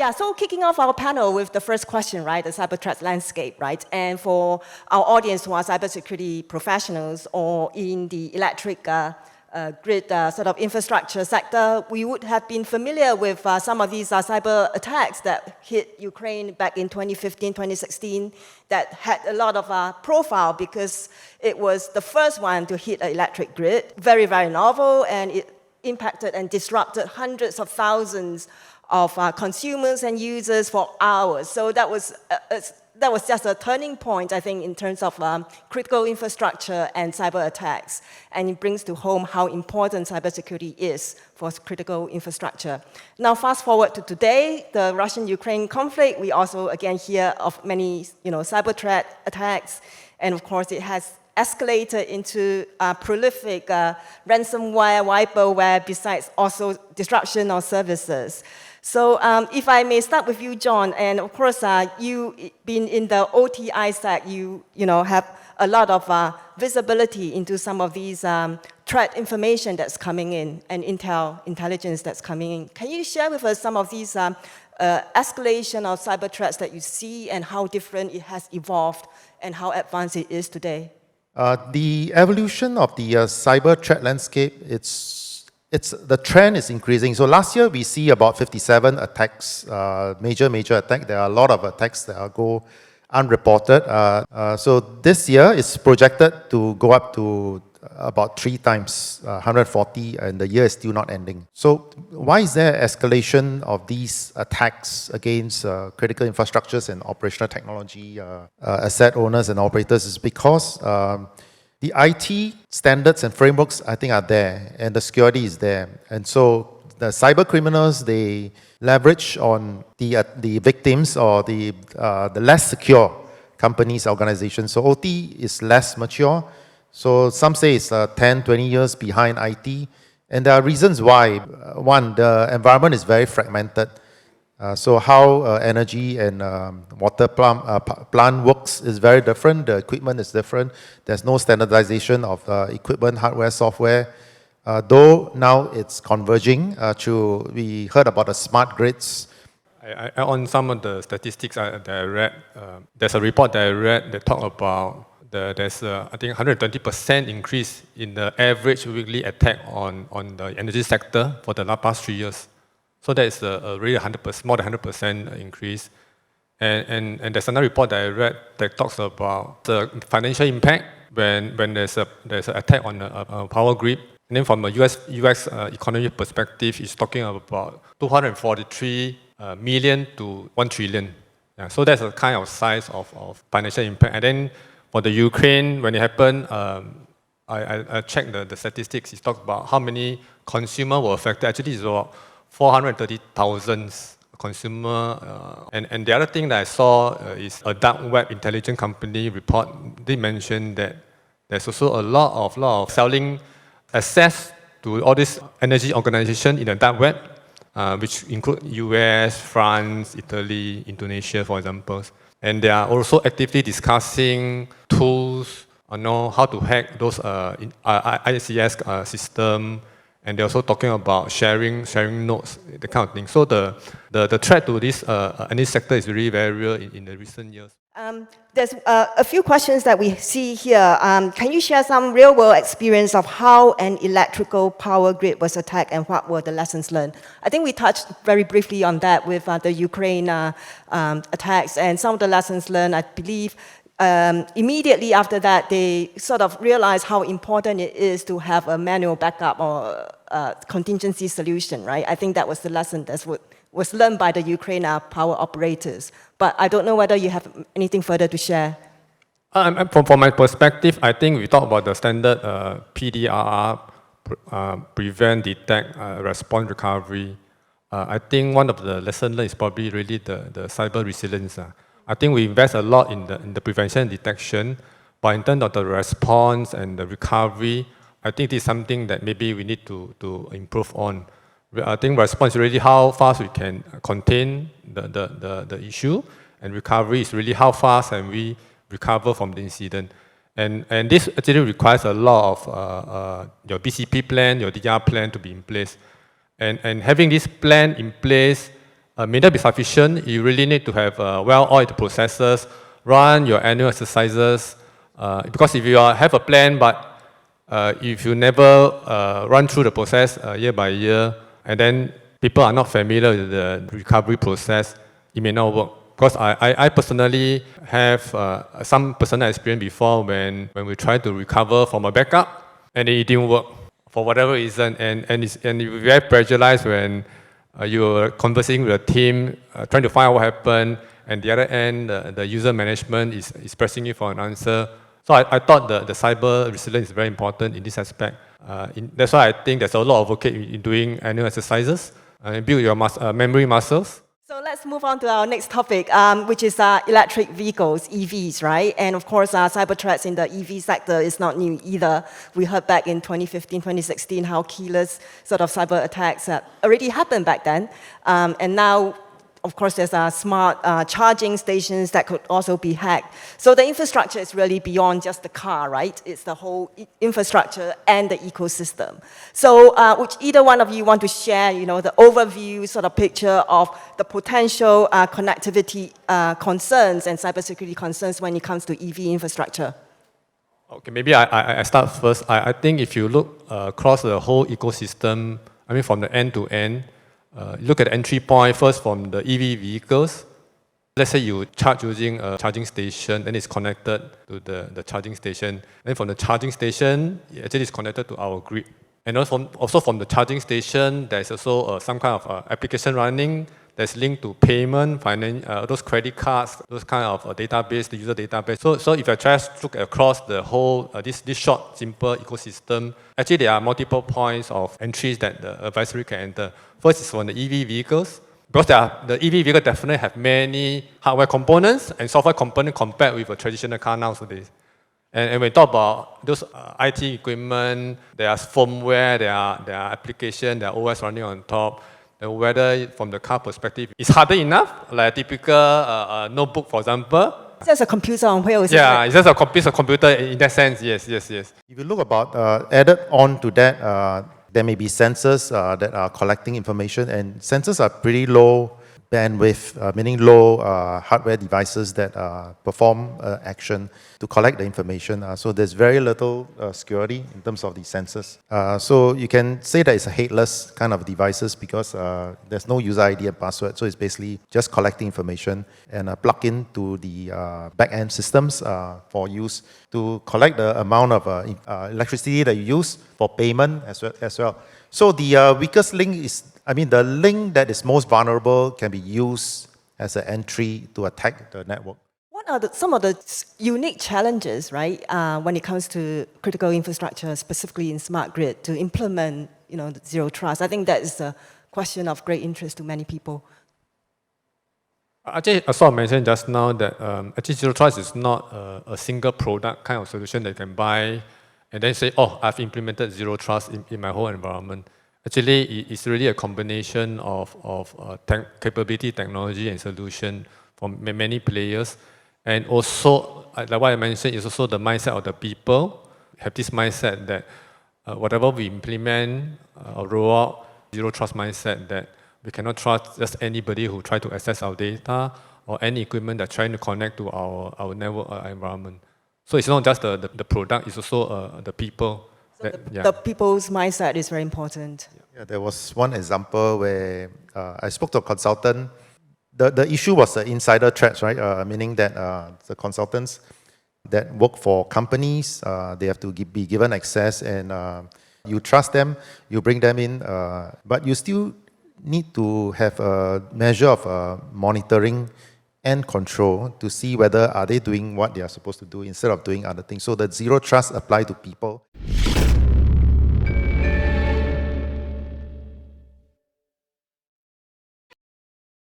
Yeah, so kicking off our panel with the first question, right, the cyber threat landscape, right? And for our audience who are cybersecurity professionals or in the electric grid sort of infrastructure sector, we would have been familiar with some of these cyber attacks that hit Ukraine back in 2015, 2016, that had a lot of profile because it was the first one to hit an electric grid. Very, very novel, and it impacted and disrupted hundreds of thousands of consumers and users for hours. So that was just a turning point, I think, in terms of critical infrastructure and cyber attacks. And it brings to home how important cybersecurity is for critical infrastructure. Now, fast forward to today, the Russian-Ukraine conflict. We also, again, hear of many cyber threat attacks. And of course, it has escalated into prolific ransomware, wiperware, besides also disruption of services. So if I may start with you, John, and of course, you been in the OTI sec, you have a lot of visibility into some of these threat information that's coming in and intelligence that's coming in. Can you share with us some of these escalation of cyber threats that you see and how different it has evolved and how advanced it is today? The evolution of the cyber threat landscape, the trend is increasing. So last year we see about 57 attacks, major attack. There are a lot of attacks that go unreported. So this year it's projected to go up to about 3 times, 140, and the year is still not ending. So why is there escalation of these attacks against critical infrastructures and operational technology asset owners and operators? Is because the IT standards and frameworks, I think, are there, and the security is there. And so the cyber criminals, they leverage on the victims or the less secure companies, organizations. So OT is less mature. So some say it's 10, 20 years behind IT. And there are reasons why. One, the environment is very fragmented. So how energy and water plant works is very different. The equipment is different. There's no standardization of equipment, hardware, software. Though now it's converging we heard about the smart grids. On some of the statistics that I read, there's a report that I read that talk about there's I think 120% increase in the average weekly attack on the energy sector for the past 3 years. So that is a really 100%, more than 100% increase. And there's another report that I read that talks about the financial impact when there's an attack on a power grid. And then from a US economy perspective, it's talking about 243 million to 1 trillion. Yeah, so that's the kind of size of financial impact. And then for the Ukraine, when it happened, I checked the statistics. It talks about how many consumers were affected. Actually, it's about 430,000 consumers. And the other thing that I saw is a dark web intelligence company report. They mentioned that there's also a lot of selling access to all these energy organizations in the dark web, which include US, France, Italy, Indonesia, for example. And they are also actively discussing tools on how to hack those ICS system. And they're also talking about sharing nodes, the kind of thing. So the threat to this energy sector is really very real in the recent years. There's a few questions that we see here. Can you share some real-world experience of how an electrical power grid was attacked and what were the lessons learned? I think we touched very briefly on that with the Ukraine attacks, and some of the lessons learned, I believe, immediately after that, they sort of realized how important it is to have a manual backup or contingency solution, right? I think that was the lesson that was learned by the Ukraine power operators. But I don't know whether you have anything further to share. From my perspective, I think we talk about the standard PDRR, prevent, detect, response, recovery. I think one of the lessons learned is probably really the cyber resilience. I think we invest a lot in the prevention and detection, but in terms of the response and the recovery, I think this is something that maybe we need to improve on. I think response is really how fast we can contain the issue, and recovery is really how fast can we recover from the incident. And this actually requires a lot of your BCP plan, your DR plan to be in place. And having this plan in place may not be sufficient. You really need to have well-oiled processes, run your annual exercises, because if you have a plan, but if you never run through the process year by year, and then people are not familiar with the recovery process, it may not work. Because I personally have some personal experience before when we tried to recover from a backup and it didn't work for whatever reason, and you're very pressurized when you're conversing with a team, trying to find out what happened, and the other end, the user management is pressing you for an answer. So I thought the cyber resilience is very important in this aspect. That's why I think there's a lot of advocate in doing annual exercises and build your memory muscles. So let's move on to our next topic, which is electric vehicles, EVs, right? And of course, cyber threats in the EV sector is not new either. We heard back in 2015, 2016 how keyless sort of cyber attacks already happened back then. And now, of course, there's smart charging stations that could also be hacked. So the infrastructure is really beyond just the car, right? It's the whole infrastructure and the ecosystem. So would either one of you want to share, the overview sort of picture of the potential connectivity concerns and cybersecurity concerns when it comes to EV infrastructure? Okay, maybe I start first. I think if you look across the whole ecosystem, I mean from the end to end, look at the entry point first from the EV vehicles. Let's say you charge using a charging station, then it's connected to the charging station. Then from the charging station, it actually is connected to our grid. And also from the charging station, there's also some kind of application running that's linked to payment, those credit cards, those kind of database, the user database. So if I try to look across the whole, this short, simple ecosystem, actually there are multiple points of entries that the advisory can enter. First is from the EV vehicles, because the EV vehicle definitely have many hardware components and software components compared with a traditional car nowadays. And when we talk about those IT equipment, there are firmware, there are applications, there are OS running on top. Whether from the car perspective, it's harder enough, like a typical notebook, for example. It's just a computer on wheels. Yeah, it's just a piece of computer in that sense, yes. If you look about, added on to that, there may be sensors that are collecting information, and sensors are pretty low bandwidth, meaning low hardware devices that perform action to collect the information. So there's very little security in terms of the sensors. So you can say that it's a headless kind of devices because there's no user ID and password. So it's basically just collecting information and plug into the back-end systems for use to collect the amount of electricity that you use for payment as well. So the weakest link is, the link that is most vulnerable can be used as an entry to attack the network. What are some of the unique challenges, right, when it comes to critical infrastructure, specifically in smart grid, to implement, the zero trust? I think that is a question of great interest to many people. Actually, I sort of mentioned just now that actually zero trust is not a single product kind of solution that you can buy and then say, oh, I've implemented zero trust in my whole environment. Actually, it's really a combination of capability, technology, and solution from many players. And also, like what I mentioned, is also the mindset of the people. Have this mindset that whatever we implement or roll out, zero trust mindset, that we cannot trust just anybody who try to access our data or any equipment that's trying to connect to our network environment. So it's not just the product, it's also the people. So the people's mindset is very important. Yeah, there was one example where I spoke to a consultant. The issue was the insider threats, right? Meaning that the consultants that work for companies, they have to be given access, and you trust them, you bring them in, but you still need to have a measure of monitoring and control to see whether are they doing what they are supposed to do instead of doing other things. So the zero trust apply to people.